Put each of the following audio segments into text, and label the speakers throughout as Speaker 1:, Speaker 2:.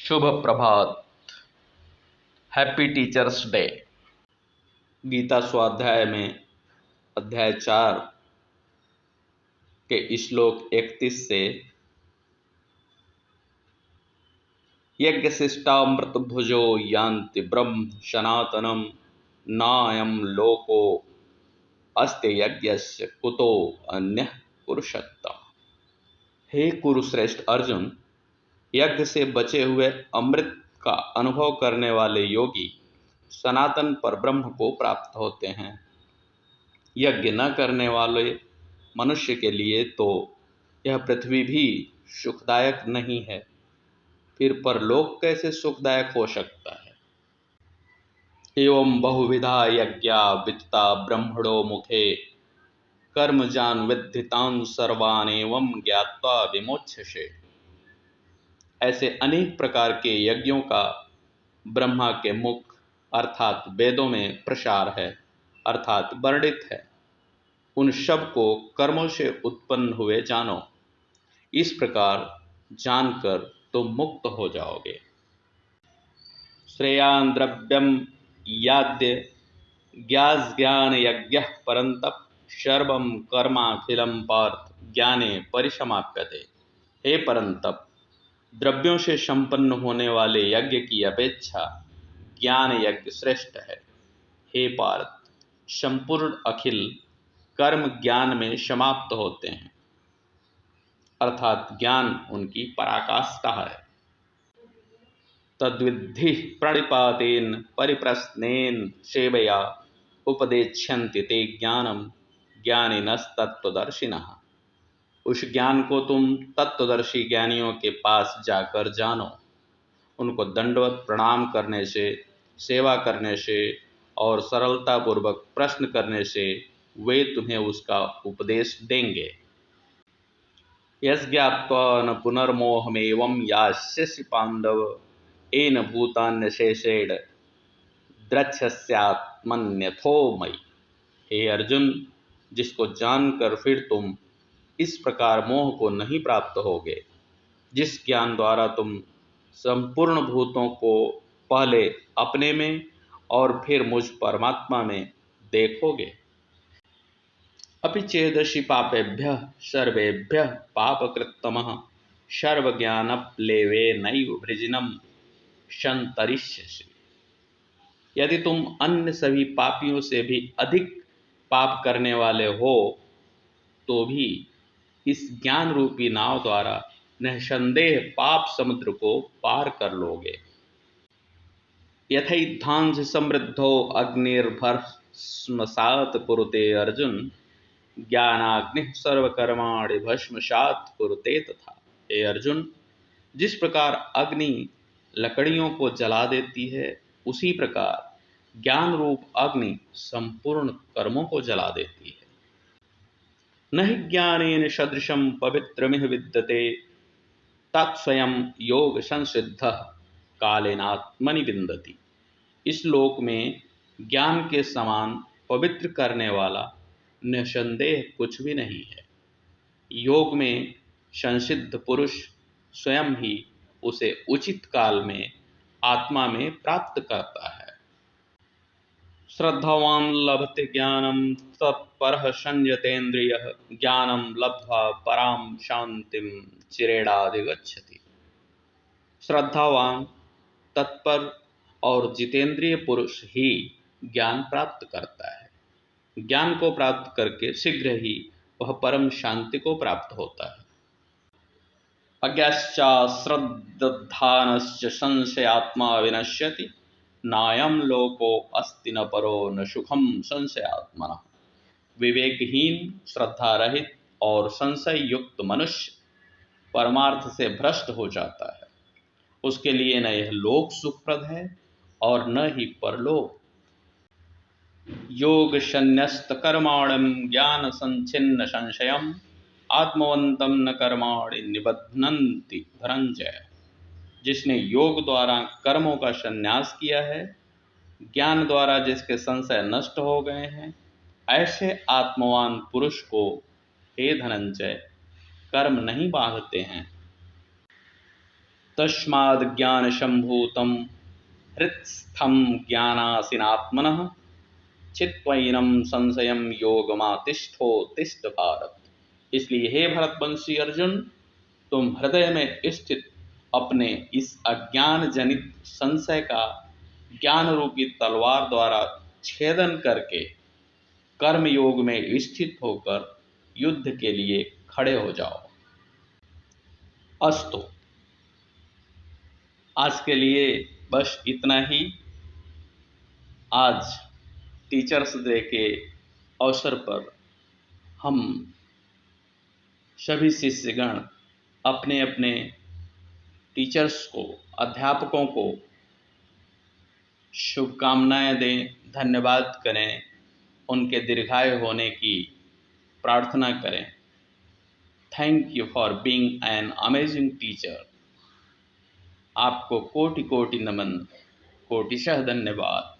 Speaker 1: शुभ प्रभात। Happy teachers day. Gita स्वाध्याय में अध्याय 4 के श्लोक 31 से यज्ञशिष्टामृत भुजो यान्ति ब्रह्म सनातनम नायम लोको अस्ति यज्ञस्य कुतो अन्यः कुरुषत्तम। हे कुरुश्रेष्ठ अर्जुन, यज्ञ से बचे हुए अमृत का अनुभव करने वाले योगी सनातन परब्रह्म को प्राप्त होते हैं। यज्ञ न करने वाले मनुष्य के लिए तो यह पृथ्वी भी सुखदायक नहीं है, फिर परलोक कैसे सुखदायक हो सकता है। एवं बहुविधा यज्ञा वित्ता ब्रह्मणो मुखे कर्मजान विद्धितान सर्वान एवं ज्ञात्वा विमोक्ष्यसे। ऐसे अनेक प्रकार के यज्ञों का ब्रह्मा के मुख अर्थात वेदों में प्रसार है, अर्थात वर्णित है। उन सब को कर्मों से उत्पन्न हुए जानो। इस प्रकार जानकर तुम मुक्त हो जाओगे। श्रेयान् द्रव्यम याद्य ज्ञान यज्ञ परंतप सर्वं कर्माखिलम पार्थ ज्ञाने परिसमाप्यते। हे परंतप, द्रव्यों से संपन्न होने वाले यज्ञ की अपेक्षा ज्ञान यज्ञ श्रेष्ठ है। हे पार्थ, संपूर्ण अखिल कर्म ज्ञान में समाप्त होते हैं, अर्थात ज्ञान उनकी पराकाष्ठा है। तद्विद्धि प्रणिपातेन परिप्रश्नेन सेवया उपदेक्ष्यन्ति ते ज्ञानम ज्ञानिनस्तत्त्वदर्शिनः। उस ज्ञान को तुम तत्वदर्शी ज्ञानियों के पास जाकर जानो। उनको दंडवत प्रणाम करने से, सेवा करने से और सरलतापूर्वक प्रश्न करने से वे तुम्हें उसका उपदेश देंगे। यज्ञात्वा न पुनर्मोहमेवं यास्यसि पांडव येन भूतान्यशेषेण द्रक्ष्यस्यात्मन्यथो मयि। हे अर्जुन, जिसको जानकर फिर तुम इस प्रकार मोह को नहीं प्राप्त होगे, जिस ज्ञान द्वारा तुम संपूर्ण भूतों को पहले अपने में और फिर मुझ परमात्मा में देखोगे। अपि चेदसि पापेभ्यः सर्वेभ्यः पापकृत्तमः सर्वज्ञानप्लेवेनैव वृजिनं संतरिष्यसि। यदि तुम अन्य सभी पापियों से भी अधिक पाप करने वाले हो तो भी इस ज्ञान रूपी नाव द्वारा निःसंदेह पाप समुद्र को पार कर लोगे। यथैधांसि समृद्धो अग्निर्भस्मसात् कुरुते अर्जुन ज्ञानाग्निः सर्वकर्माणि भस्मसात् कुरुते तथा। हे अर्जुन, जिस प्रकार अग्नि लकड़ियों को जला देती है, उसी प्रकार ज्ञान रूप अग्नि संपूर्ण कर्मों को जला देती है। न हि ज्ञानेन सदृशं पवित्रमिह विद्यते तत्स्वयं योग संसिद्धः कालेनात्मनि विन्दति। इस लोक में ज्ञान के समान पवित्र करने वाला निसंदेह कुछ भी नहीं है। योग में संसिद्ध पुरुष स्वयं ही उसे उचित काल में आत्मा में प्राप्त करता है। श्रद्धावान लभते ज्ञानम तत्परः संयतेन्द्रियः ज्ञानम लब्ध्वा पराम शांतिम चिरेणाधिगच्छति। श्रद्धावान, तत्पर और जितेंद्रिय पुरुष ही ज्ञान प्राप्त करता है। ज्ञान को प्राप्त करके शीघ्र ही वह परम शांति को प्राप्त होता है। अज्ञाश्च श्रद्धानश्च संशयात्मा विनश्यति नायं लोको अस्ति न परो न सुखम संशयात्मनः। विवेकहीन, श्रद्धा रहित और संशय युक्त मनुष्य परमार्थ से भ्रष्ट हो जाता है। उसके लिए न यह लोक सुखप्रद है और न ही परलोक। योग संन्यस्त कर्माणं ज्ञान संच्छिन्न संशयम् आत्मवन्तं न कर्माणि निबध्नन्ति धनंजय। जिसने योग द्वारा कर्मों का संन्यास किया है, ज्ञान द्वारा जिसके संशय नष्ट हो गए हैं, ऐसे आत्मवान पुरुष को हे धनंजय कर्म नहीं बांधते हैं। तस्माद् ज्ञानसम्भूतं हृत्स्थं ज्ञानासीनात्मनः चित्वैनं संशयं योगमातिष्ठोत्तिष्ठ भारत। इसलिए हे भरतवंशी अर्जुन, तुम हृदय में स्थित अपने इस अज्ञान जनित संशय का ज्ञान रूपी तलवार द्वारा छेदन करके कर्म योग में स्थित होकर युद्ध के लिए खड़े हो जाओ। अस्तु, आज के लिए बस इतना ही। आज टीचर्स डे के अवसर पर हम सभी शिष्यगण अपने अपने टीचर्स को, अध्यापकों को शुभकामनाएं दें, धन्यवाद करें, उनके दीर्घायु होने की प्रार्थना करें। Thank you for being an amazing teacher. आपको कोटि कोटि नमन, कोटिशः धन्यवाद।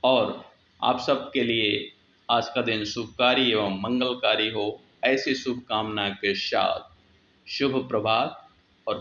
Speaker 1: और आप सबके लिए आज का दिन शुभकारी एवं मंगलकारी हो, ऐसी शुभकामना के साथ शुभ प्रभात।